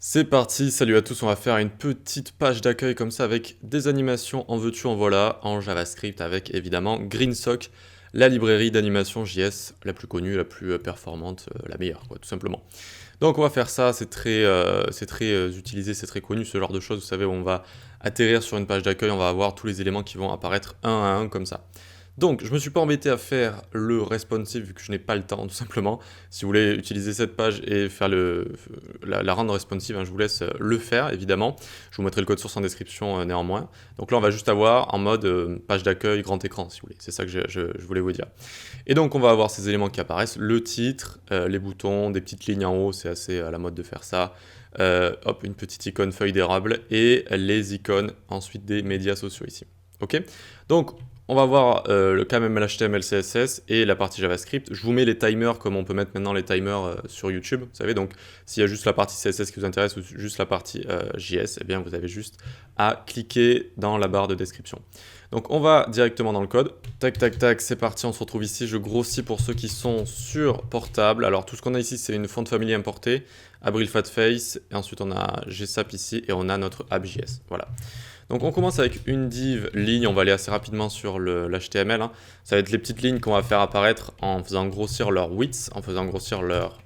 C'est parti, salut à tous, on va faire une petite page d'accueil comme ça avec des animations en veux-tu en voilà en JavaScript avec évidemment Greensock, la librairie d'animation JS la plus connue, la plus performante, la meilleure quoi, tout simplement. Donc on va faire ça, c'est très utilisé, c'est très connu ce genre de choses, vous savez, où on va atterrir sur une page d'accueil, on va avoir tous les éléments qui vont apparaître un à un comme ça. Donc, je me suis pas embêté à faire le responsive vu que je n'ai pas le temps, tout simplement. Si vous voulez utiliser cette page et faire la rendre responsive, hein, je vous laisse le faire, évidemment. Je vous mettrai le code source en description néanmoins. Donc là, on va juste avoir en mode page d'accueil grand écran, si vous voulez. C'est ça que je voulais vous dire. Et donc, on va avoir ces éléments qui apparaissent, le titre, les boutons, des petites lignes en haut, c'est assez à la mode de faire ça. Hop, une petite icône feuille d'érable et les icônes ensuite des médias sociaux ici. Ok. Donc, on va voir le KML, HTML, CSS et la partie JavaScript. Je vous mets les timers comme on peut mettre maintenant les timers sur YouTube. Vous savez, donc s'il y a juste la partie CSS qui vous intéresse ou juste la partie JS, eh bien vous avez juste à cliquer dans la barre de description. Donc on va directement dans le code. Tac, tac, tac, c'est parti, on se retrouve ici. Je grossis pour ceux qui sont sur portable. Alors tout ce qu'on a ici, c'est une font family importée, Abril Fatface, et ensuite on a GSAP ici et on a notre app.js. Voilà. Donc on commence avec une div ligne, on va aller assez rapidement sur l'HTML. Hein. Ça va être les petites lignes qu'on va faire apparaître en faisant grossir leur width, en faisant grossir leur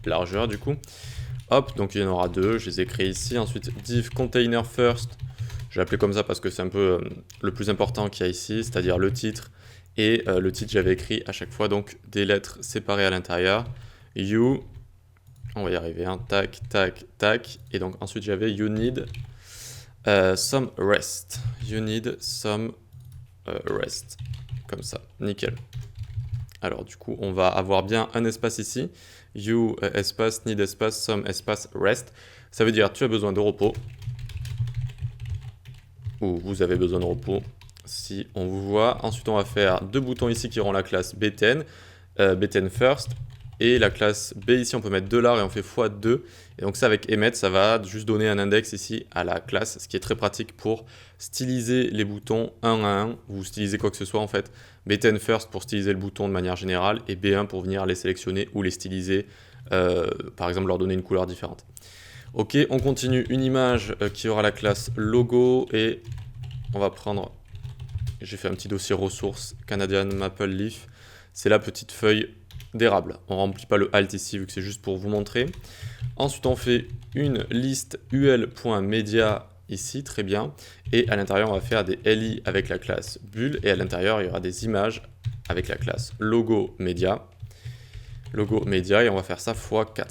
largeur du coup. Hop, donc il y en aura deux, je les ai créés ici. Ensuite div container first, je l'ai appelé comme ça parce que c'est un peu le plus important qu'il y a ici, c'est-à-dire le titre. Et le titre j'avais écrit à chaque fois donc des lettres séparées à l'intérieur. You, on va y arriver, hein. Tac, tac, tac. Et donc ensuite j'avais you need some rest. You need some rest. Comme ça, nickel. Alors du coup, on va avoir bien un espace ici. You, espace, need espace, some espace, rest. Ça veut dire tu as besoin de repos. Ou vous avez besoin de repos. Si on vous voit. Ensuite, on va faire deux boutons ici qui auront la classe btn. Btn first. Et la classe B ici, on peut mettre $, et on fait x2. Et donc ça, avec emmet, ça va juste donner un index ici à la classe, ce qui est très pratique pour styliser les boutons un à un, ou styliser quoi que ce soit en fait. Btn first pour styliser le bouton de manière générale, et B1 pour venir les sélectionner ou les styliser, par exemple leur donner une couleur différente. Ok, on continue, une image qui aura la classe logo, et on va prendre, j'ai fait un petit dossier ressources, Canadian Maple Leaf, c'est la petite feuille d'érable. On ne remplit pas le alt ici vu que c'est juste pour vous montrer. Ensuite, on fait une liste ul.media ici, très bien. Et à l'intérieur, on va faire des li avec la classe bulle. Et à l'intérieur, il y aura des images avec la classe logo media. Logo media, et on va faire ça x4.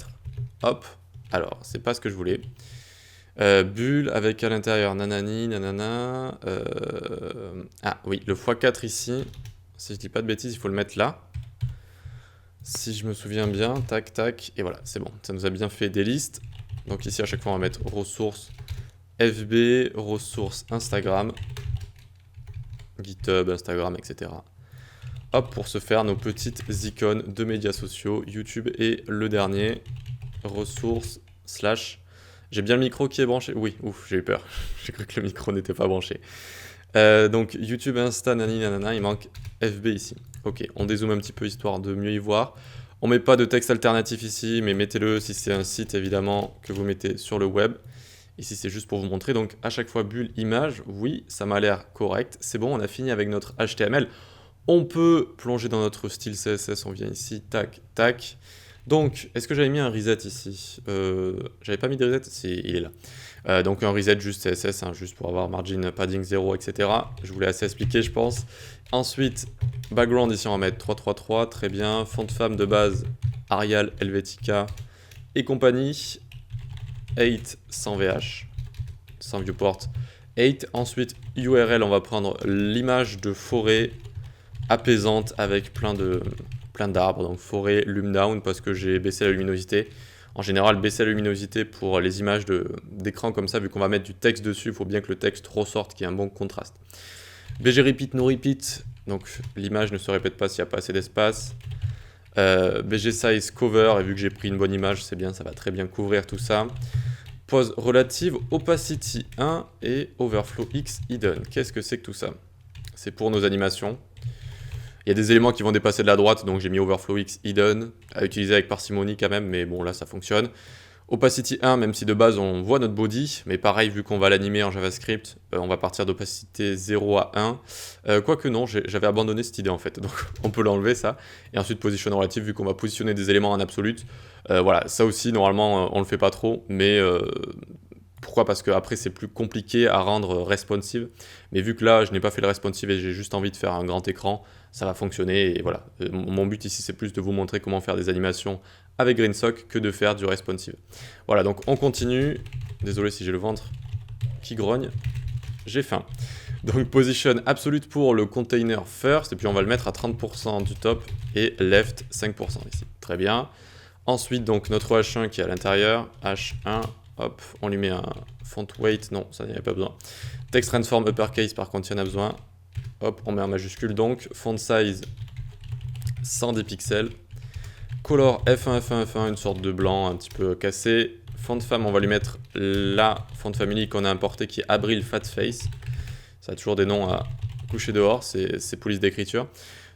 Hop, alors, c'est pas ce que je voulais. Bulle avec à l'intérieur nanani, nanana. Ah oui, le x4 ici, si je dis pas de bêtises, il faut le mettre là. Si je me souviens bien, tac, tac, et voilà, c'est bon. Ça nous a bien fait des listes. Donc ici, à chaque fois, on va mettre ressources FB, ressources Instagram, GitHub, Instagram, etc. Hop, pour se faire nos petites icônes de médias sociaux, YouTube et le dernier, ressources slash... J'ai bien le micro qui est branché? Oui, ouf, j'ai eu peur. J'ai cru que le micro n'était pas branché. Donc YouTube, Insta, nani, nanana, il manque FB ici. Ok, on dézoome un petit peu histoire de mieux y voir. On met pas de texte alternatif ici, mais mettez-le si c'est un site évidemment que vous mettez sur le web. Ici c'est juste pour vous montrer, donc à chaque fois bulle image, oui, ça m'a l'air correct. C'est bon, on a fini avec notre HTML. On peut plonger dans notre style CSS, on vient ici, tac, tac. Donc, est-ce que j'avais mis un reset ici? J'avais pas mis de reset? Si, il est là. Donc un reset juste CSS, hein, juste pour avoir margin, padding 0, etc. Je vous l'ai assez expliqué, je pense. Ensuite, background, ici on va mettre 333, très bien. Font de femme de base, Arial, Helvetica et compagnie. 8 sans VH, sans viewport. 8, ensuite URL, on va prendre l'image de forêt apaisante avec plein d'arbres, donc forêt lume down parce que j'ai baissé la luminosité. En général, baisser la luminosité pour les images d'écran comme ça, vu qu'on va mettre du texte dessus, il faut bien que le texte ressorte, qu'il y ait un bon contraste. BG repeat, no repeat, donc l'image ne se répète pas s'il n'y a pas assez d'espace. BG size cover, et vu que j'ai pris une bonne image, c'est bien, ça va très bien couvrir tout ça. Pose relative, opacity 1 et overflow x hidden. Qu'est-ce que c'est que tout ça? C'est pour nos animations. Il y a des éléments qui vont dépasser de la droite, donc j'ai mis overflow x hidden, à utiliser avec parcimonie quand même, mais bon là ça fonctionne. Opacity 1, même si de base on voit notre body, mais pareil, vu qu'on va l'animer en JavaScript, on va partir d'opacité 0 à 1. Quoique non, j'avais abandonné cette idée en fait, donc on peut l'enlever ça. Et ensuite position relative, vu qu'on va positionner des éléments en absolute. Voilà, ça aussi, normalement, on le fait pas trop, mais pourquoi? Parce qu'après, c'est plus compliqué à rendre responsive. Mais vu que là, je n'ai pas fait le responsive et j'ai juste envie de faire un grand écran, ça va fonctionner. Et voilà, mon but ici, c'est plus de vous montrer comment faire des animations avec GreenSock que de faire du responsive. Voilà, donc on continue. Désolé si j'ai le ventre qui grogne. J'ai faim. Donc position absolute pour le container first. Et puis on va le mettre à 30% du top et left 5% ici. Très bien. Ensuite, donc notre H1 qui est à l'intérieur. H1. Hop, on lui met un font weight, non, ça n'y avait pas besoin. Text transform uppercase, par contre, il y en a besoin. Hop, on met un majuscule, donc font size 110 pixels. Color F1, F1, F1, une sorte de blanc un petit peu cassé. Font femme, on va lui mettre la font family qu'on a importée qui est Abril Fat Face. Ça a toujours des noms à coucher dehors, c'est police d'écriture.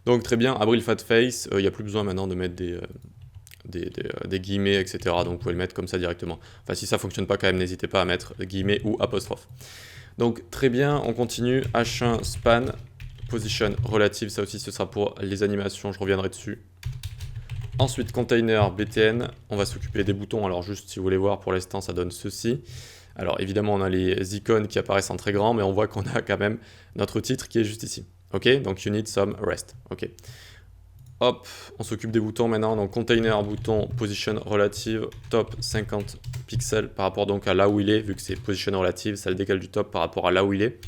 Donc très bien, Abril Fat Face, il n'y a plus besoin maintenant de mettre des guillemets, etc. Donc vous pouvez le mettre comme ça directement. Enfin, si ça ne fonctionne pas quand même, n'hésitez pas à mettre guillemets ou apostrophe. Donc très bien, on continue. H1 span, position relative, ça aussi ce sera pour les animations, je reviendrai dessus. Ensuite, container BTN, on va s'occuper des boutons. Alors juste si vous voulez voir, pour l'instant ça donne ceci. Alors évidemment on a les icônes qui apparaissent en très grand, mais on voit qu'on a quand même notre titre qui est juste ici. Ok, donc you need some rest. Ok. Hop, on s'occupe des boutons maintenant. Donc container, bouton, position relative, top 50 pixels par rapport donc à là où il est, vu que c'est position relative, ça le décale du top par rapport à là où il est.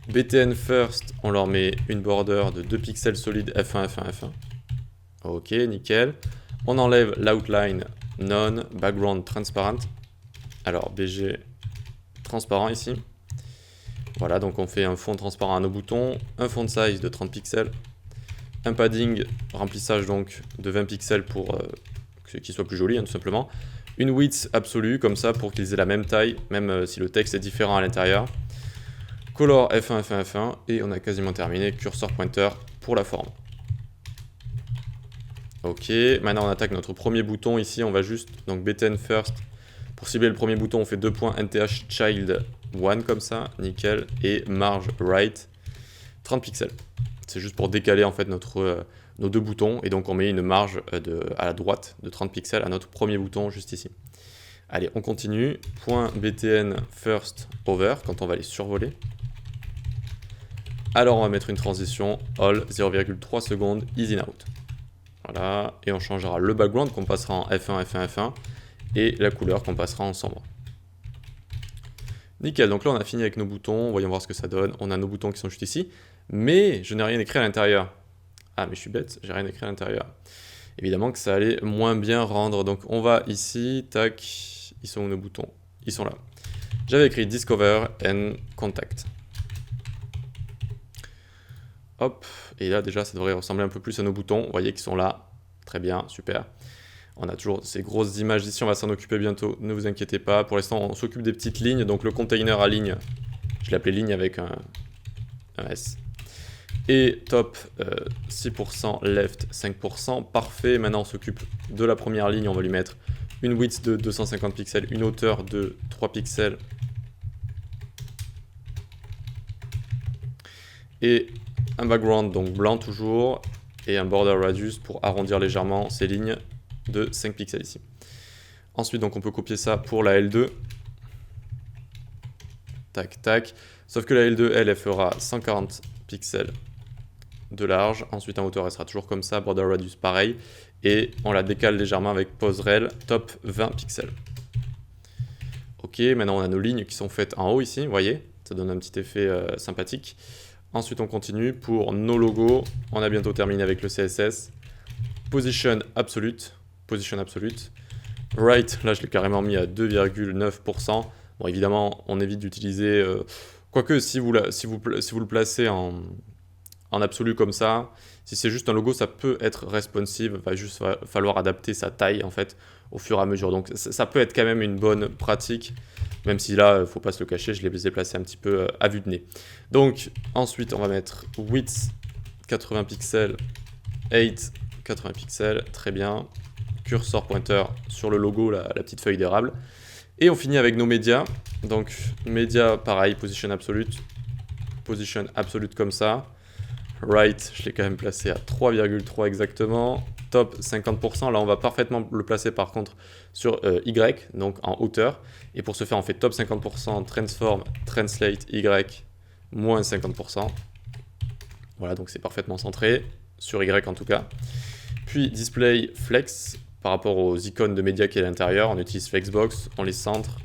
BTN first, on leur met une border de 2 pixels solides F1, F1, F1. Ok, nickel. On enlève l'outline non, background transparent. Alors BG transparent ici. Voilà, donc on fait un fond transparent à nos boutons, un font size de 30 pixels. Un padding, remplissage donc de 20 pixels pour qu'il soit plus joli, hein, tout simplement. Une width absolue, comme ça, pour qu'ils aient la même taille, même si le texte est différent à l'intérieur. Color F1, F1, F1, et on a quasiment terminé. Cursor pointer pour la forme. Ok, maintenant on attaque notre premier bouton ici, on va juste, donc BTN first. Pour cibler le premier bouton, on fait 2 points NTH child 1 comme ça, nickel, et marge right, 30 pixels. C'est juste pour décaler en fait nos deux boutons, et donc on met une marge à la droite de 30 pixels à notre premier bouton juste ici. Allez, on continue. Point BTN first over quand on va les survoler. Alors on va mettre une transition all 0,3 secondes easy out. Voilà, et on changera le background qu'on passera en F1, F1, F1 et la couleur qu'on passera en sombre. Nickel, donc là on a fini avec nos boutons, voyons voir ce que ça donne. On a nos boutons qui sont juste ici, mais je n'ai rien écrit à l'intérieur. Ah mais je suis bête, j'ai rien écrit à l'intérieur. Évidemment que ça allait moins bien rendre, donc on va ici, tac, ils sont où nos boutons? Ils sont là. J'avais écrit Discover and Contact. Hop, et là déjà ça devrait ressembler un peu plus à nos boutons, vous voyez qu'ils sont là, très bien, super. On a toujours ces grosses images ici, on va s'en occuper bientôt, ne vous inquiétez pas. Pour l'instant on s'occupe des petites lignes, donc le container à ligne, je l'appelais ligne avec un S. Et top 6%, left 5%, parfait. Maintenant on s'occupe de la première ligne, on va lui mettre une width de 250 pixels, une hauteur de 3 pixels. Et un background donc blanc toujours, et un border radius pour arrondir légèrement ces lignes de 5 pixels ici. Ensuite donc on peut copier ça pour la L2. Tac tac. Sauf que la L2 elle fera 140 pixels de large. Ensuite en hauteur elle sera toujours comme ça, border radius pareil. Et on la décale légèrement avec pose rel, top 20 pixels. Ok, maintenant on a nos lignes qui sont faites en haut ici, vous voyez, ça donne un petit effet sympathique. Ensuite on continue pour nos logos, on a bientôt terminé avec le CSS. Position absolute, right, là je l'ai carrément mis à 2,9%. Bon évidemment on évite d'utiliser, quoique si vous le placez en absolu comme ça, si c'est juste un logo ça peut être responsive, va juste falloir adapter sa taille en fait au fur et à mesure. Donc ça peut être quand même une bonne pratique. Même si là, il ne faut pas se le cacher, je les ai placés un petit peu à vue de nez. Donc, ensuite, on va mettre width 80 pixels, height 80 pixels, très bien. cursor pointeur sur le logo, la petite feuille d'érable. Et on finit avec nos médias. Donc médias, pareil, position absolute comme ça. Right, je l'ai quand même placé à 3,3 exactement. Top 50%, là on va parfaitement le placer par contre sur Y, donc en hauteur. Et pour ce faire, on fait top 50%, transform, translate Y, moins 50%. Voilà, donc c'est parfaitement centré, sur Y en tout cas. Puis display flex, par rapport aux icônes de médias qui est à l'intérieur, on utilise flexbox, on les centre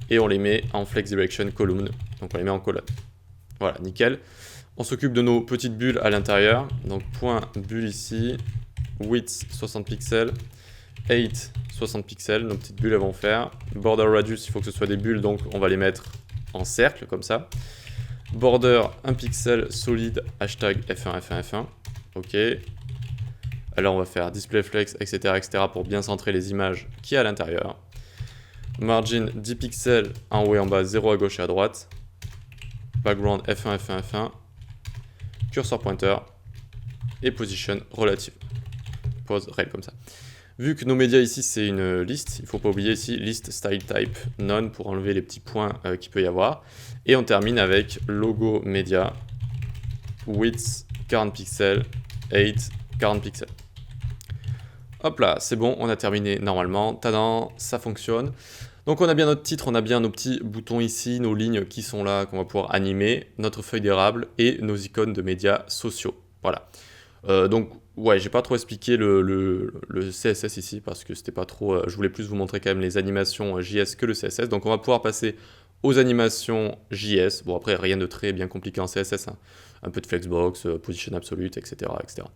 et on les met en flex direction column, donc on les met en colonne. Voilà, nickel. On s'occupe de nos petites bulles à l'intérieur, donc point bulle ici, width 60 pixels, height 60 pixels, nos petites bulles elles vont faire. Border radius, il faut que ce soit des bulles, donc on va les mettre en cercle comme ça. Border 1 pixel solide, hashtag F1, F1, F1, ok. Alors on va faire display flex, etc., etc. pour bien centrer les images qui est à l'intérieur. Margin 10 pixels en haut et en bas, 0 à gauche et à droite. Background F1, F1, F1. Cursor pointeur et position relative. Pose règle comme ça. Vu que nos médias ici c'est une liste, il ne faut pas oublier ici list style type none pour enlever les petits points qu'il peut y avoir. Et on termine avec logo média, width 40 pixels, height 40 pixels. Hop là, c'est bon, on a terminé normalement. Tadam, ça fonctionne. Donc on a bien notre titre, on a bien nos petits boutons ici, nos lignes qui sont là, qu'on va pouvoir animer, notre feuille d'érable et nos icônes de médias sociaux. Voilà. Donc ouais, j'ai pas trop expliqué le CSS ici parce que c'était pas trop... je voulais plus vous montrer quand même les animations JS que le CSS. Donc on va pouvoir passer aux animations JS. Bon après, rien de très bien compliqué en CSS. Hein. Un peu de flexbox, position absolute, etc., etc.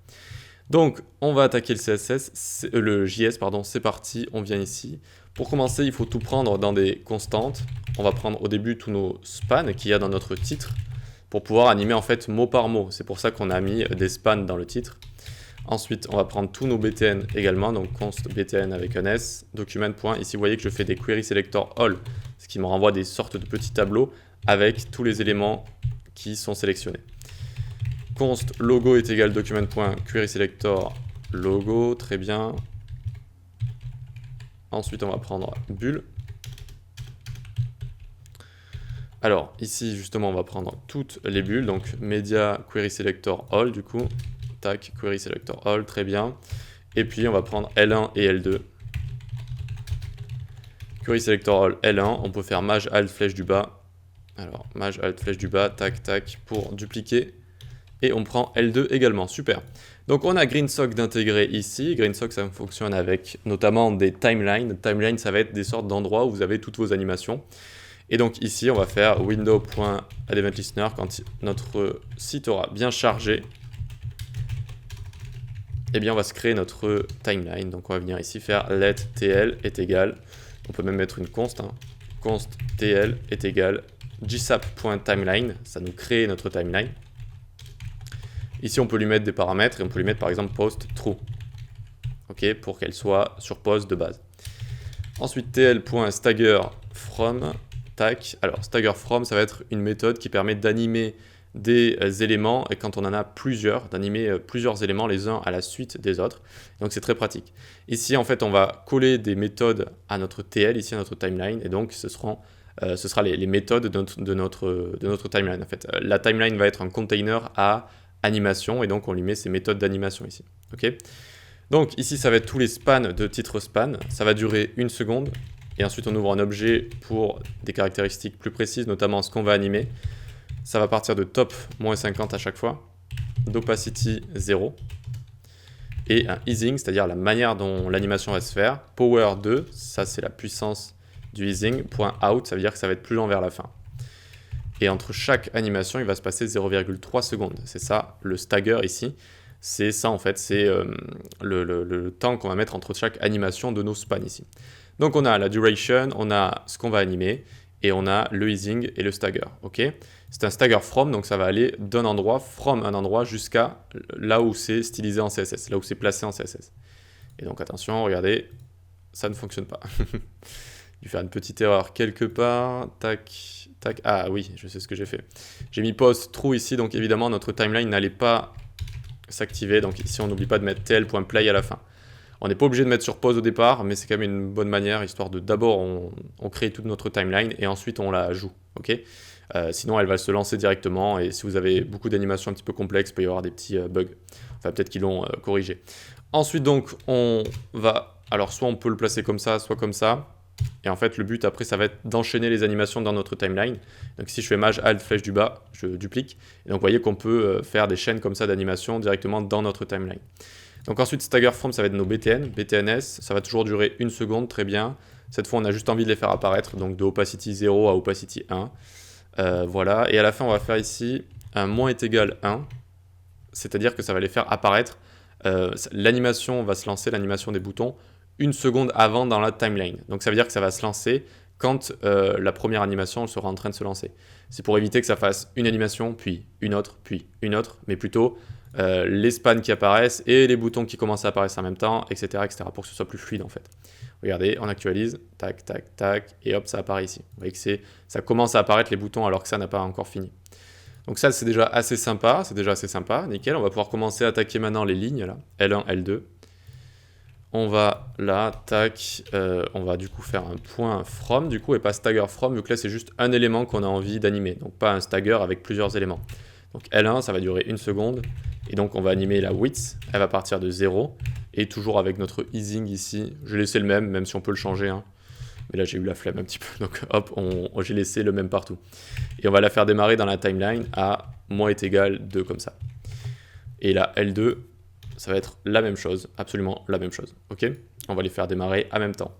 Donc, on va attaquer le CSS, le JS, pardon, c'est parti, on vient ici. Pour commencer, il faut tout prendre dans des constantes. On va prendre au début tous nos spans qu'il y a dans notre titre pour pouvoir animer en fait mot par mot. C'est pour ça qu'on a mis des spans dans le titre. Ensuite, on va prendre tous nos BTN également, donc const BTN avec un S, document. Ici, vous voyez que je fais des query selector all, ce qui me renvoie des sortes de petits tableaux avec tous les éléments qui sont sélectionnés. Const logo est égal document.querySelector logo, très bien. Ensuite, on va prendre bulle. Alors, ici, justement, on va prendre toutes les bulles. Donc, media querySelector all, du coup. Tac, querySelector all, très bien. Et puis, on va prendre L1 et L2. QuerySelector all L1, on peut faire maj alt flèche du bas. Alors, maj alt flèche du bas, tac, tac, pour dupliquer. Et on prend L2 également, super. Donc on a GreenSock d'intégrer ici. GreenSock, ça fonctionne avec notamment des timelines. Timeline, ça va être des sortes d'endroits où vous avez toutes vos animations. Et donc ici, on va faire window.addEventListener quand notre site aura bien chargé. Eh bien, on va se créer notre timeline. Donc on va venir ici faire let tl est égal. On peut même mettre une const. Hein. Const tl est égal gsap.timeline. Ça nous crée notre timeline. Ici, on peut lui mettre des paramètres et on peut lui mettre par exemple post true, ok, pour qu'elle soit sur post de base. Ensuite, tl.stagger from, tac. Alors, stagger from, ça va être une méthode qui permet d'animer des éléments et quand on en a plusieurs, d'animer plusieurs éléments les uns à la suite des autres. Donc, c'est très pratique. Ici, en fait, on va coller des méthodes à notre TL, ici à notre timeline, et donc ce sera les méthodes de notre timeline. En fait, la timeline va être un container à animation et donc on lui met ces méthodes d'animation ici. Okay, donc ici ça va être tous les spans de titre span, ça va durer 1 seconde et ensuite on ouvre un objet pour des caractéristiques plus précises, notamment ce qu'on va animer. Ça va partir de top moins 50 à chaque fois, d'opacity 0 et un easing, c'est-à-dire la manière dont l'animation va se faire. Power 2, ça c'est la puissance du easing, point out, ça veut dire que ça va être plus lent vers la fin. Et entre chaque animation, il va se passer 0,3 secondes. C'est ça, le stagger ici. C'est ça, en fait, c'est le temps qu'on va mettre entre chaque animation de nos spans ici. Donc, on a la duration, on a ce qu'on va animer, et on a le easing et le stagger. Okay, c'est un stagger from, donc ça va aller d'un endroit, from un endroit, jusqu'à là où c'est stylisé en CSS, là où c'est placé en CSS. Et donc, attention, regardez, ça ne fonctionne pas. Je vais faire une petite erreur quelque part. Tac, tac. Ah oui, je sais ce que j'ai fait. J'ai mis post true ici, donc évidemment notre timeline n'allait pas s'activer. Donc ici on n'oublie pas de mettre tl.play à la fin. On n'est pas obligé de mettre sur pause au départ, mais c'est quand même une bonne manière, histoire de d'abord on crée toute notre timeline et ensuite on la joue. Ok. Sinon, elle va se lancer directement et si vous avez beaucoup d'animations un petit peu complexes, il peut y avoir des petits bugs. Enfin, peut-être qu'ils l'ont corrigé. Ensuite, donc, on va... Alors, soit on peut le placer comme ça, soit comme ça. Et en fait, le but après, ça va être d'enchaîner les animations dans notre timeline. Donc, si je fais Maj, Alt, flèche du bas, je duplique. Et donc, vous voyez qu'on peut faire des chaînes comme ça d'animations directement dans notre timeline. Donc, ensuite, Stagger From, ça va être nos BTN. BTNS, ça va toujours durer 1 seconde, très bien. Cette fois, on a juste envie de les faire apparaître. Donc, de Opacity 0 à Opacity 1. Voilà, et à la fin on va faire ici un moins est égal 1, c'est-à-dire que ça va les faire apparaître, l'animation va se lancer, l'animation des boutons, 1 seconde avant dans la timeline. Donc ça veut dire que ça va se lancer quand la première animation sera en train de se lancer. C'est pour éviter que ça fasse une animation, puis une autre, mais plutôt les spans qui apparaissent et les boutons qui commencent à apparaître en même temps, etc., pour que ce soit plus fluide en fait. Regardez, on actualise, tac, tac, tac, et hop, ça apparaît ici. Vous voyez que ça commence à apparaître les boutons alors que ça n'a pas encore fini. Donc ça, c'est déjà assez sympa, nickel. On va pouvoir commencer à attaquer maintenant les lignes, là, L1, L2. On va là, tac, on va du coup faire un point from, du coup, et pas stagger from, vu que là, c'est juste un élément qu'on a envie d'animer, donc pas un stagger avec plusieurs éléments. Donc L1, ça va durer 1 seconde, et donc on va animer la width, elle va partir de 0, et toujours avec notre easing ici, j'ai laissé le même si on peut le changer, hein. Mais là j'ai eu la flemme un petit peu, donc hop, j'ai laissé le même partout. Et on va la faire démarrer dans la timeline à moins est égal 2 comme ça. Et là, L2, ça va être la même chose, absolument la même chose, ok? On va les faire démarrer en même temps.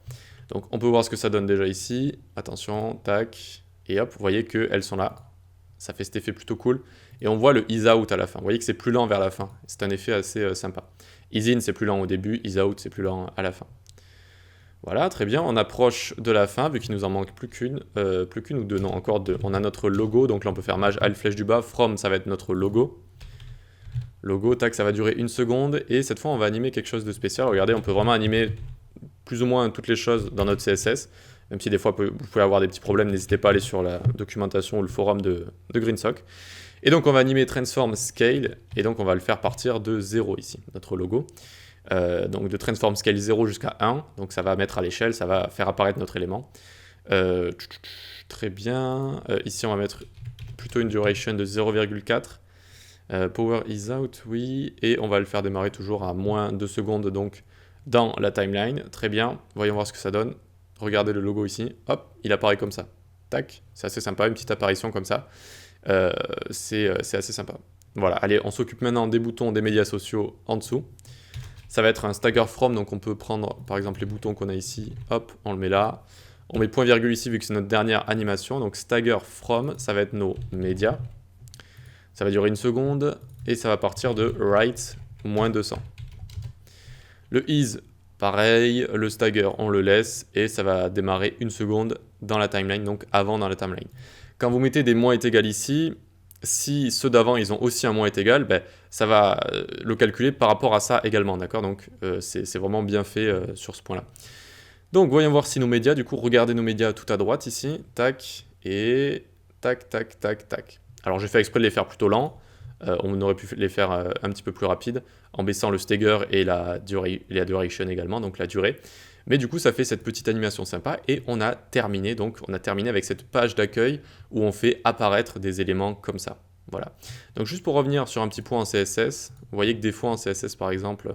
Donc on peut voir ce que ça donne déjà ici, attention, tac, et hop, vous voyez qu'elles sont là, ça fait cet effet plutôt cool. Et on voit le ease out à la fin. Vous voyez que c'est plus lent vers la fin. C'est un effet assez sympa. Ease in, c'est plus lent au début. Ease out, c'est plus lent à la fin. Voilà, très bien. On approche de la fin, vu qu'il nous en manque plus qu'une ou deux. Non, encore deux. On a notre logo. Donc là, on peut faire Maj, Alt, flèche du bas. From, ça va être notre logo. Logo, tac, ça va durer 1 seconde. Et cette fois, on va animer quelque chose de spécial. Regardez, on peut vraiment animer plus ou moins toutes les choses dans notre CSS. Même si des fois, vous pouvez avoir des petits problèmes, n'hésitez pas à aller sur la documentation ou le forum de GreenSock. Et donc on va animer Transform Scale, et donc on va le faire partir de 0 ici, notre logo. Donc de Transform Scale 0 jusqu'à 1, donc ça va mettre à l'échelle, ça va faire apparaître notre élément. Très bien, ici on va mettre plutôt une duration de 0,4. Power is out, oui, et on va le faire démarrer toujours à moins 2 secondes donc dans la timeline. Très bien, voyons voir ce que ça donne. Regardez le logo ici, hop, il apparaît comme ça. Tac, c'est assez sympa, une petite apparition comme ça. C'est assez sympa. Voilà, allez, on s'occupe maintenant des boutons des médias sociaux en dessous. Ça va être un stagger from, donc on peut prendre par exemple les boutons qu'on a ici, hop, on le met là. On met point virgule ici vu que c'est notre dernière animation, donc stagger from, ça va être nos médias. Ça va durer 1 seconde et ça va partir de right moins 200. Le is, pareil, le stagger on le laisse et ça va démarrer 1 seconde dans la timeline, donc avant dans la timeline. Quand vous mettez des moins est égal ici, si ceux d'avant ils ont aussi un moins est égal, ben, ça va le calculer par rapport à ça également, d'accord? Donc c'est vraiment bien fait sur ce point-là. Donc voyons voir si nos médias, du coup regardez nos médias tout à droite ici, tac, et tac, tac, tac, tac. Alors j'ai fait exprès de les faire plutôt lents, on aurait pu les faire un petit peu plus rapides, en baissant le stagger et la duration également, donc la durée. Mais du coup, ça fait cette petite animation sympa et on a terminé. Donc, on a terminé avec cette page d'accueil où on fait apparaître des éléments comme ça. Voilà. Donc, juste pour revenir sur un petit point en CSS, vous voyez que des fois en CSS, par exemple,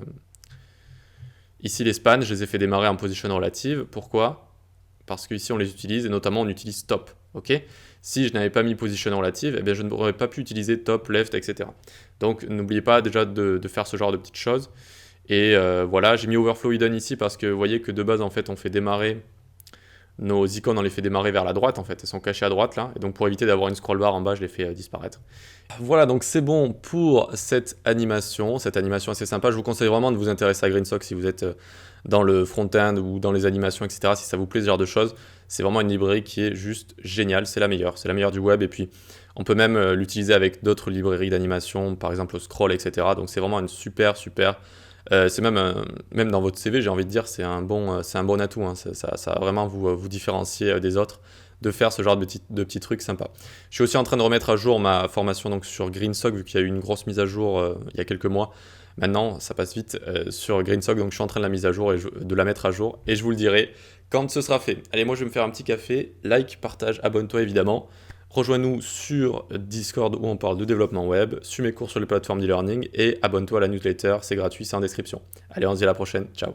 ici les spans, je les ai fait démarrer en position relative. Pourquoi? Parce qu'ici, on les utilise et notamment, on utilise top. Ok? Si je n'avais pas mis position relative, eh bien, je n'aurais pas pu utiliser top, left, etc. Donc, n'oubliez pas déjà de faire ce genre de petites choses. Et voilà, j'ai mis overflow hidden ici parce que vous voyez que de base, en fait, on fait démarrer nos icônes, on les fait démarrer vers la droite, en fait, elles sont cachées à droite là, et donc pour éviter d'avoir une scroll bar en bas, je les fais disparaître. Voilà, donc c'est bon pour cette animation assez sympa. Je vous conseille vraiment de vous intéresser à GreenSock si vous êtes dans le front-end ou dans les animations, etc. Si ça vous plaît ce genre de choses, c'est vraiment une librairie qui est juste géniale, c'est la meilleure du web, et puis on peut même l'utiliser avec d'autres librairies d'animation, par exemple Scroll, etc. Donc c'est vraiment une super c'est même dans votre CV, j'ai envie de dire, c'est un bon atout, hein. Ça va vraiment vous différencier des autres, de faire ce genre de petits trucs sympas. Je suis aussi en train de remettre à jour ma formation donc, sur GreenSock, vu qu'il y a eu une grosse mise à jour il y a quelques mois, Maintenant, ça passe vite sur GreenSock, donc je suis en train de la mise à jour et de la mettre à jour, et je vous le dirai quand ce sera fait. Allez, moi je vais me faire un petit café, like, partage, abonne-toi évidemment. Rejoins-nous sur Discord où on parle de développement web, suis mes cours sur les plateformes d'e-learning et abonne-toi à la newsletter, c'est gratuit, c'est en description. Allez, on se dit à la prochaine, ciao.